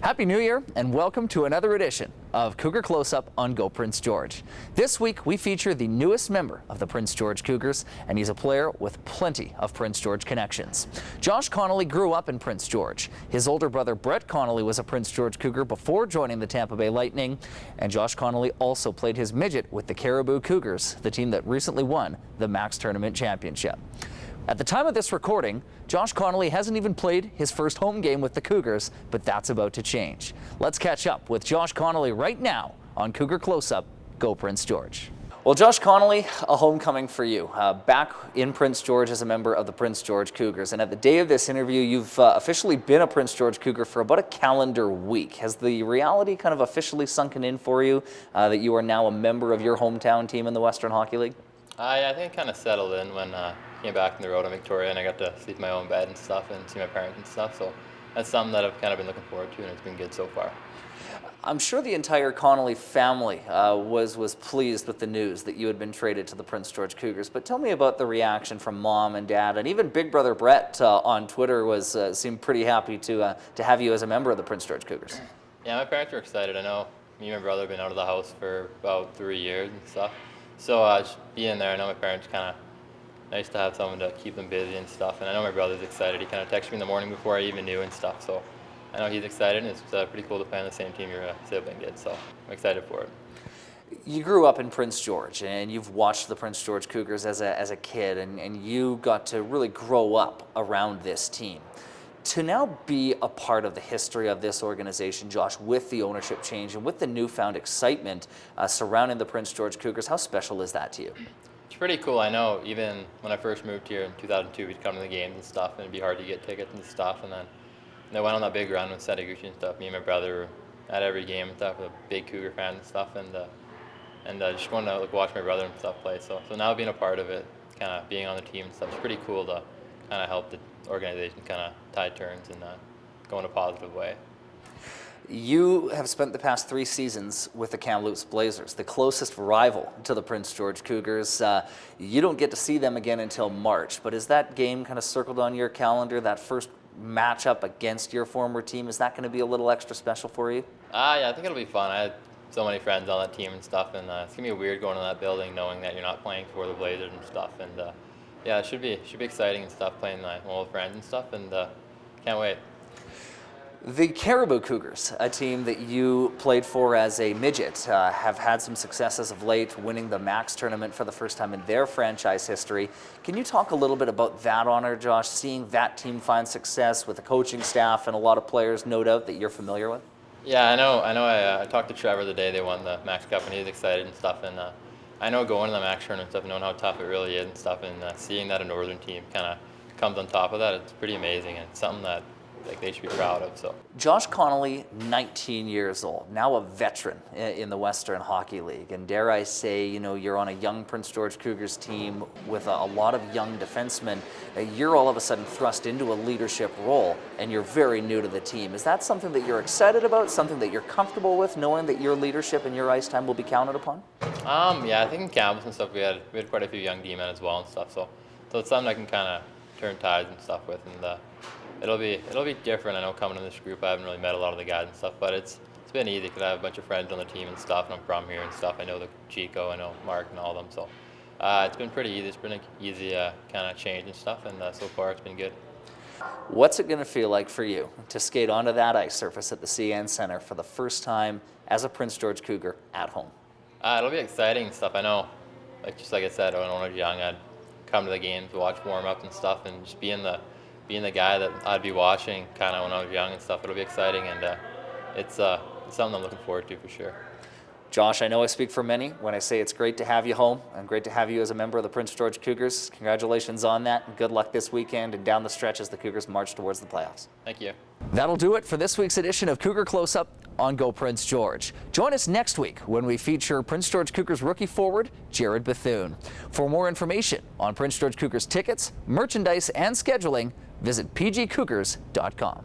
Happy New Year and welcome to another edition of Cougar Close Up on Go Prince George. This week we feature the newest member of the Prince George Cougars, and he's a player with plenty of Prince George connections. Josh Connolly grew up in Prince George. His older brother Brett Connolly was a Prince George Cougar before joining the Tampa Bay Lightning, and Josh Connolly also played his midget with the Caribou Cougars, the team that recently won the Max Tournament Championship. At the time of this recording, Josh Connolly hasn't even played his first home game with the Cougars, but that's about to change. Let's catch up with Josh Connolly right now on Cougar Close Up, Go Prince George. Well, Josh Connolly, a homecoming for you. Back in Prince George as a member of the Prince George Cougars. And at the day of this interview, you've officially been a Prince George Cougar for about a calendar week. Has the reality kind of officially sunken in for you that you are now a member of your hometown team in the Western Hockey League? I think it kind of settled in when I came back from the road in Victoria and I got to sleep in my own bed and stuff and see my parents and stuff. So that's something that I've kind of been looking forward to, and it's been good so far. I'm sure the entire Connolly family was pleased with the news that you had been traded to the Prince George Cougars. But tell me about the reaction from Mom and Dad, and even Big Brother Brett on Twitter seemed pretty happy to have you as a member of the Prince George Cougars. Yeah, my parents were excited. I know me and my brother have been out of the house for about 3 years and stuff. So just being there, I know my parents kind of nice to have someone to keep them busy and stuff. And I know my brother's excited. He kind of texted me in the morning before I even knew and stuff. So I know he's excited, and it's pretty cool to play on the same team your sibling did. So I'm excited for it. You grew up in Prince George, and you've watched the Prince George Cougars as a kid, and you got to really grow up around this team. To now be a part of the history of this organization, Josh, with the ownership change and with the newfound excitement surrounding the Prince George Cougars, how special is that to you? It's pretty cool. I know even when I first moved here in 2002, we'd come to the games and stuff, and it'd be hard to get tickets and stuff. And then I went on that big run with Setaguchi and stuff. Me and my brother were at every game and stuff, with a big Cougar fan and stuff, and just going to watch my brother and stuff play. So now being a part of it, kind of being on the team and stuff, it's pretty cool to kind of help the organization kind of tide turns and go in a positive way. You have spent the past 3 seasons with the Kamloops Blazers, the closest rival to the Prince George Cougars. You don't get to see them again until March, but is that game kind of circled on your calendar, that first matchup against your former team? Is that going to be a little extra special for you? Yeah, I think it'll be fun. I had so many friends on that team and stuff, and it's going to be weird going to that building knowing that you're not playing for the Blazers and stuff. And yeah, it should be exciting and stuff, playing my old friends and stuff, and can't wait. The Caribou Cougars, a team that you played for as a midget, have had some successes of late, winning the Max Tournament for the first time in their franchise history. Can you talk a little bit about that honor, Josh, seeing that team find success with a coaching staff and a lot of players, no doubt, that you're familiar with? Yeah, I know. I talked to Trevor the day they won the Max Cup, and he was excited and stuff. And I know going to the Max Tournament and stuff, knowing how tough it really is and stuff, and seeing that a Northern team kind of comes on top of that, it's pretty amazing, and it's something that they should be proud of. So Josh Connolly, 19 years old, now a veteran in the Western Hockey League, and dare I say, you're on a young Prince George Cougars team with a lot of young defensemen. You're all of a sudden thrust into a leadership role, and you're very new to the team. Is that something that you're excited about, something that you're comfortable with, knowing that your leadership and your ice time will be counted upon? Yeah, I think in Kamloops and stuff we had quite a few young D-men as well and stuff. So it's something I can kind of turn ties and stuff with, and it'll be different. I know coming in this group, I haven't really met a lot of the guys and stuff, but it's been easy because I have a bunch of friends on the team and stuff, and I'm from here and stuff. I know the Chico, I know Mark and all of them, so it's been pretty easy. It's been an easy kind of change and stuff, and so far it's been good. What's it going to feel like for you to skate onto that ice surface at the CN Center for the first time as a Prince George Cougar at home? It'll be exciting and stuff. I know, just like I said, when I was young, I'd come to the games, watch warm-up and stuff, and just being the guy that I'd be watching kind of when I was young and stuff. It'll be exciting, and it's something I'm looking forward to for sure. Josh, I know I speak for many when I say it's great to have you home and great to have you as a member of the Prince George Cougars. Congratulations on that, and good luck this weekend and down the stretch as the Cougars march towards the playoffs. Thank you. That'll do it for this week's edition of Cougar Close Up on Go Prince George. Join us next week when we feature Prince George Cougars rookie forward Jared Bethune. For more information on Prince George Cougars tickets, merchandise, and scheduling, visit pgcougars.com.